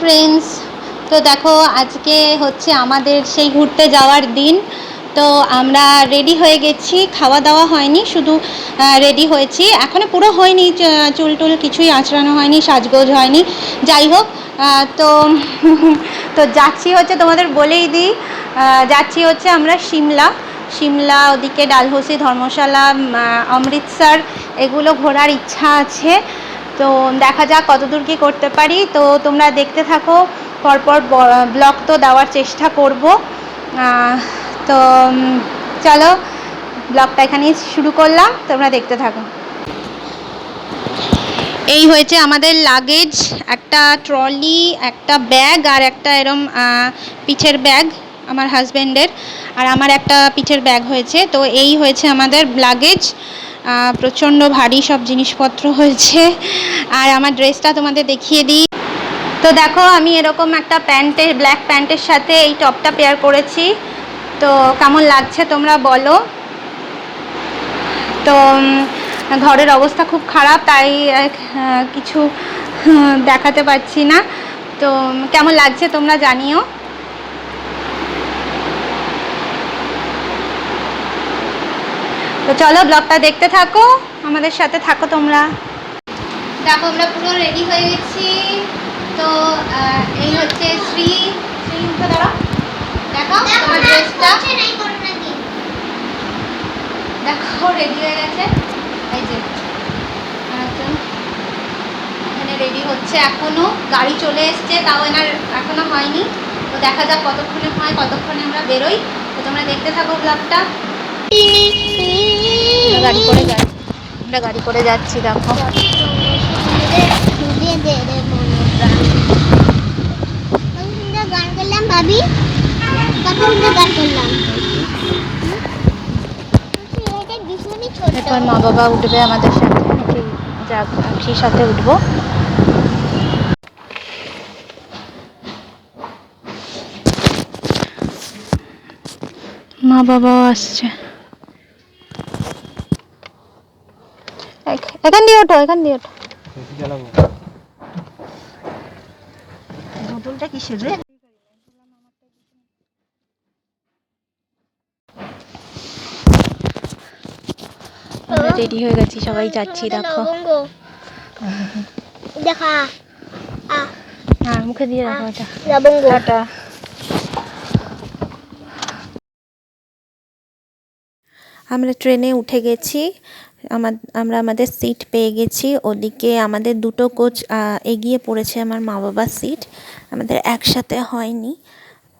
Friends, তো দেখো আজকে হচ্ছে আমাদের সেই ঘুরতে যাওয়ার দিন। তো আমরা রেডি হয়ে গেছি, খাওয়া দাওয়া হয়নি, শুধু রেডি হয়েছি, এখনও পুরো হয়নি, চুল টুল কিছুই আঁচড়ানো হয়নি, সাজগোজ হয়নি। যাই হোক, তো তো যাচ্ছি হচ্ছে, তোমাদের বলেই দিই, যাচ্ছি হচ্ছে আমরা সিমলা, ওদিকে ডালহৌসি, ধর্মশালা, অমৃতসর, এগুলো ঘোরার ইচ্ছা আছে। তো দেখা যাক কতদূর কী করতে পারি। তো তোমরা দেখতে থাকো, পরপর ব্লগ তো দেওয়ার চেষ্টা করব। তো চলো, ব্লগটা এখানেই শুরু করলাম, তোমরা দেখতে থাকো। এই হয়েছে আমাদের লাগেজ, একটা ট্রলি, একটা ব্যাগ, আর একটা এরম পিঠের ব্যাগ আমার হাজব্যান্ডের, আর আমার একটা পিঠের ব্যাগ হয়েছে। তো এই হয়েছে আমাদের লাগেজ, প্রচণ্ড ভারী সব জিনিসপত্র হয়েছে। আর আমার ড্রেসটা তোমাদের দেখিয়ে দিই। তো দেখো, আমি এরকম একটা ব্ল্যাক প্যান্টের সাথে এই টপটা পেয়ার করেছি। তো কেমন লাগছে তোমরা বলো। তো ঘরের অবস্থা খুব খারাপ, তাই কিছু দেখাতে পারছি না। তো কেমন লাগছে তোমরা জানিও। তো চলো, ব্লগটা দেখতে থাকো, আমাদের সাথে থাকো তোমরা। দেখো, আমরা পুরো রেডি হয়ে গেছি। তো এই হচ্ছে শ্রী দাঁড়া, দেখো আমার ড্রেসটা, দেখো রেডি হয়ে গেছে। এই যে এখানে রেডি হচ্ছে, এখনো গাড়ি চলে এসছে, তাও এনার এখনো হয়নি। তো দেখা যাক কতক্ষণে হয়, কতক্ষণে আমরা বেরোই। তো তোমরা দেখতে থাকো ব্লগটা। আমরা গাড়ি করে যাচ্ছি, দেখো। গান করলাম ভাবি, গান করলাম। এরপর মা বাবা উঠবে আমাদের সাথে, সেই সাথে উঠবো। মা বাবাও আসছে। এখান দিয়ে ওঠো, এখান দিয়ে ওঠো। বোতলটা কিসের রে? রেডি হয়ে গেছি, সবাই যাচ্ছি, দেখো। দেখা মুখে দিয়ে রাখো এটা। আমরা ট্রেনে উঠে গেছি, আমরা আমাদের সিট পেয়ে গেছি। ওদিকে আমাদের দুটো কোচ এগিয়ে পড়েছে আমার মা বাবার সিট, আমাদের একসাথে হয়নি।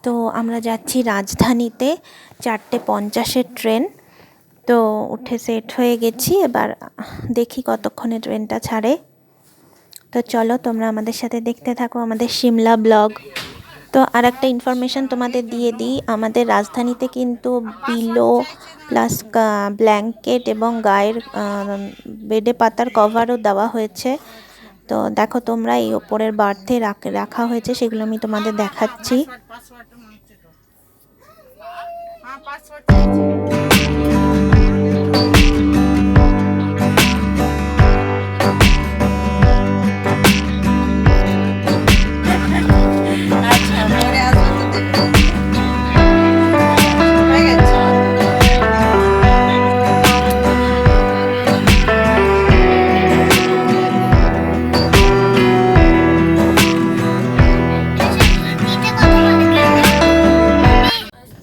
তো আমরা যাচ্ছি রাজধানীতে, 4:50 ট্রেন। তো উঠে সেট হয়ে গেছি, এবার দেখি কতক্ষণে ট্রেনটা ছাড়ে। তো চলো, তোমরা আমাদের সাথে দেখতে থাকো আমাদের সিমলা ব্লগ। তো আর একটা ইনফরমেশান তোমাদের দিয়ে দিই, আমাদের রাজধানীতে কিন্তু পিলো প্লাস ব্ল্যাঙ্কেট এবং গায়ের বেডে পাতার কভারও দেওয়া হয়েছে। তো দেখো তোমরা, এই ওপরের বার্থে রাখা হয়েছে, সেগুলো আমি তোমাদের দেখাচ্ছি।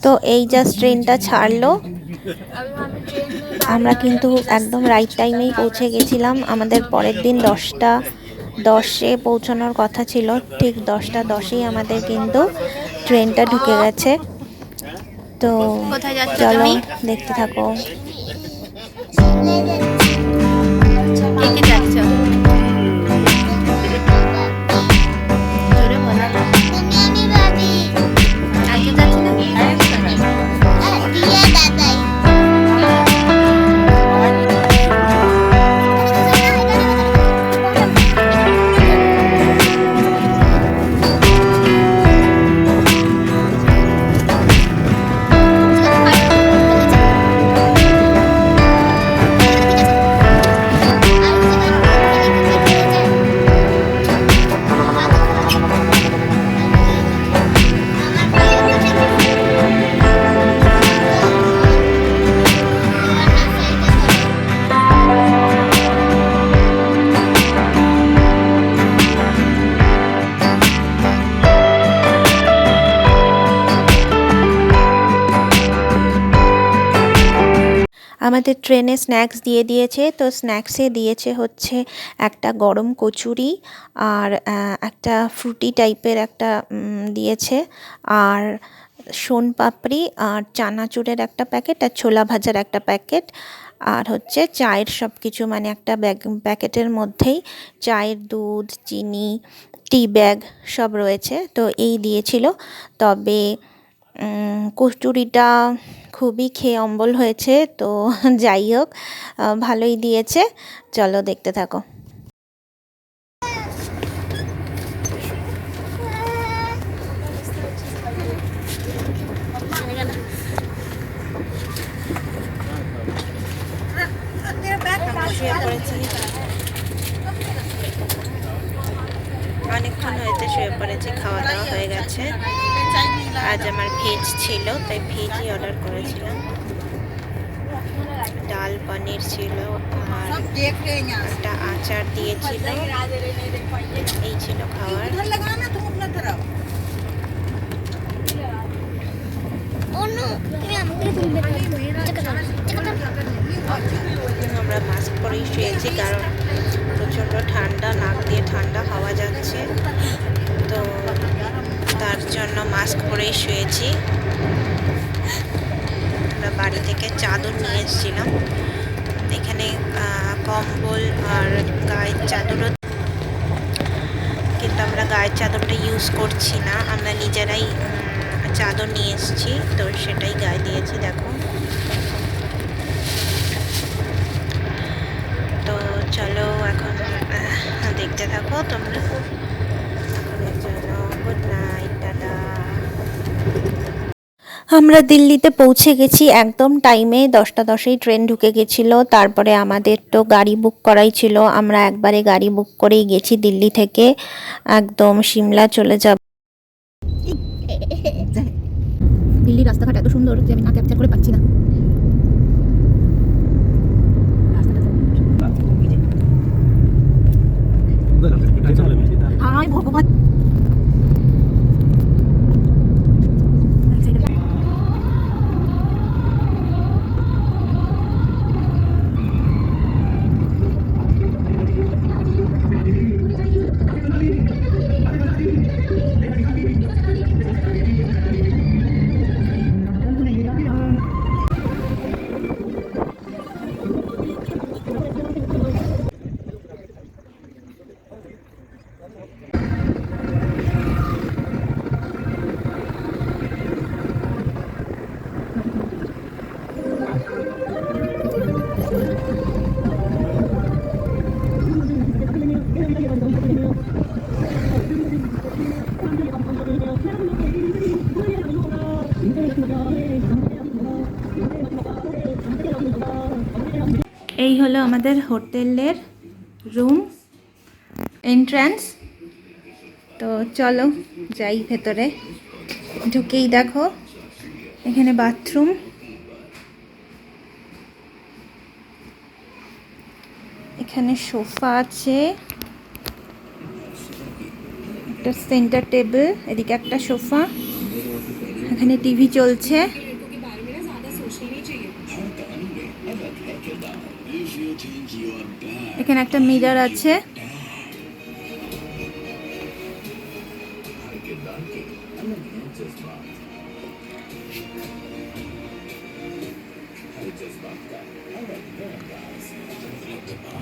তো এই জাস্ট ট্রেনটা ছাড়লো, আমরা কিন্তু একদম রাইট টাইমেই পৌঁছে গেছিলাম। আমাদের পরের দিন 10:10 পৌঁছানোর কথা ছিল, ঠিক 10:10 আমাদের কিন্তু ট্রেনটা ঢুকে গেছে। তো চলো দেখতে থাকো। আমাদের ট্রেনে স্ন্যাক্স দিয়ে দিয়েছে, তো স্ন্যাক্সে দিয়েছে হচ্ছে একটা গরম কচুরি আর একটা ফ্রুটি টাইপের একটা দিয়েছে, আর সোনপাপড়ি আর চানাচুরের একটা প্যাকেট আর ছোলা ভাজার একটা প্যাকেট, আর হচ্ছে চায়ের সব কিছু, মানে একটা প্যাকেটের মধ্যেই চায়ের দুধ, চিনি, টি ব্যাগ সব রয়েছে। তো এই দিয়েছিল। তবে কচুরিটা খুবই খেয়ে অম্বল হয়েছে, তো যাই হোক ভালোই দিয়েছে। চলো দেখতে থাকো। অনেকক্ষণ হয়েছে শুয়ে পড়েছি, খাওয়া দাওয়া হয়ে গেছে। আজ আমার ভেজ ছিল, তাই ভেজই অর্ডার করেছিলাম। ডাল পনির ছিল আর একটা আচার দিয়েছিল, এই ছিল খাবার। আমরা মাস্ক পরেই শুয়েছি, কারণ প্রচণ্ড ঠান্ডা, নাক দিয়ে ঠান্ডা হাওয়া যাচ্ছে, তো তার জন্য মাস্ক পরেই শুয়েছি। আমরা বাড়ি থেকে চাদর নিয়ে এসেছিলাম, এখানে কম্বল আর গায়ের চাদরও, কিন্তু আমরা গায়ের চাদরটা ইউজ করছি না, আমরা নিজেরাই চাদর নিয়ে এসেছি, তো সেটাই গায়ে দিয়েছি। দেখো, তো চলো এখন দেখতে থাকো তোমরা। এখনের জন্য গুড নাইট, টাটা। আমরা দিল্লিতে পৌঁছে গেছি একদম টাইমে, 10টা 10-এই ট্রেন ঢুকে গেছিলো। তারপরে আমাদের তো গাড়ি বুক করাই ছিল, আমরা একবারে গাড়ি বুক করেই গেছি দিল্লি থেকে একদম সিমলা চলে যাব। দিল্লির রাস্তাঘাট এত সুন্দর যে আমি না ক্যাপচার করে পাচ্ছি না। ভগবান, এই হলো আমাদের হোটেলের রুম এন্ট্রান্স। তো চলো যাই ভেতরে। ঢুকেই দেখো এখানে বাথরুম, এখানে সোফা আছে, একটা সেন্টার টেবিল, এদিকে একটা সোফা, এখানে টিভি চলছে, এখানে একটা মিরর আছে,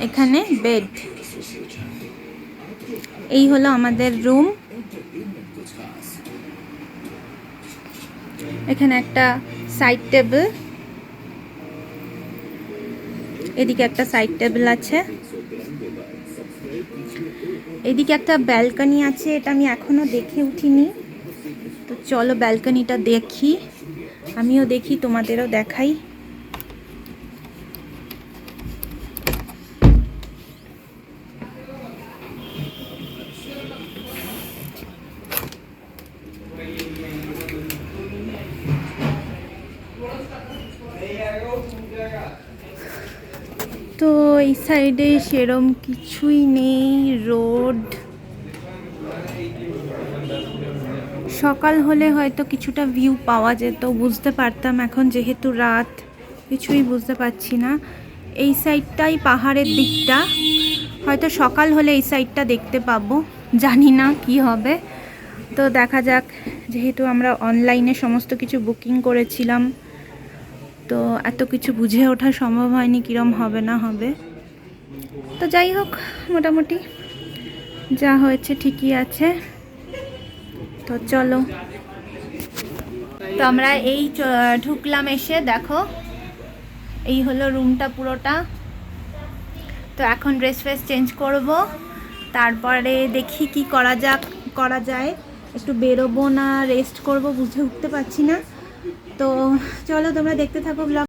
এখানে বেড। এই হলো আমাদের রুম। এখানে একটা সাইড টেবিল, এদিকে একটা সাইড টেবিল আছে, এদিকে একটা ব্যালকনি আছে, এটা আমি এখনো দেখে উঠিনি। তো চলো ব্যালকনিটা দেখি, আমিও দেখি, তোমাদেরও দেখাই। তো এই সাইডে সেরম কিছুই নেই, রোড। সকাল হলে হয়তো কিছুটা ভিউ পাওয়া যেত, বুঝতে পারতাম। এখন যেহেতু রাত, কিছুই বুঝতে পারছি না। এই সাইডটাই পাহাড়ের দিকটা, হয়তো সকাল হলে এই সাইডটা দেখতে পাবো, জানি না কি হবে। তো দেখা যাক, যেহেতু আমরা অনলাইনে সমস্ত কিছু বুকিং করেছিলাম, তো এত কিছু বুঝে ওঠা সম্ভব হয়নি কীরম হবে না হবে। তো যাই হোক, মোটামুটি যা হয়েছে ঠিকই আছে। তো চলো, তো আমরা এই ঢুকলাম, এসে দেখো এই হলো রুমটা পুরোটা। তো এখন ড্রেস ফ্রেস চেঞ্জ করব, তারপরে দেখি কি করা যায়। একটু বেরোবো না রেস্ট করব বুঝে উঠতে পারছি না। তো চলো তোমরা দেখতে থাকো ব্লগ।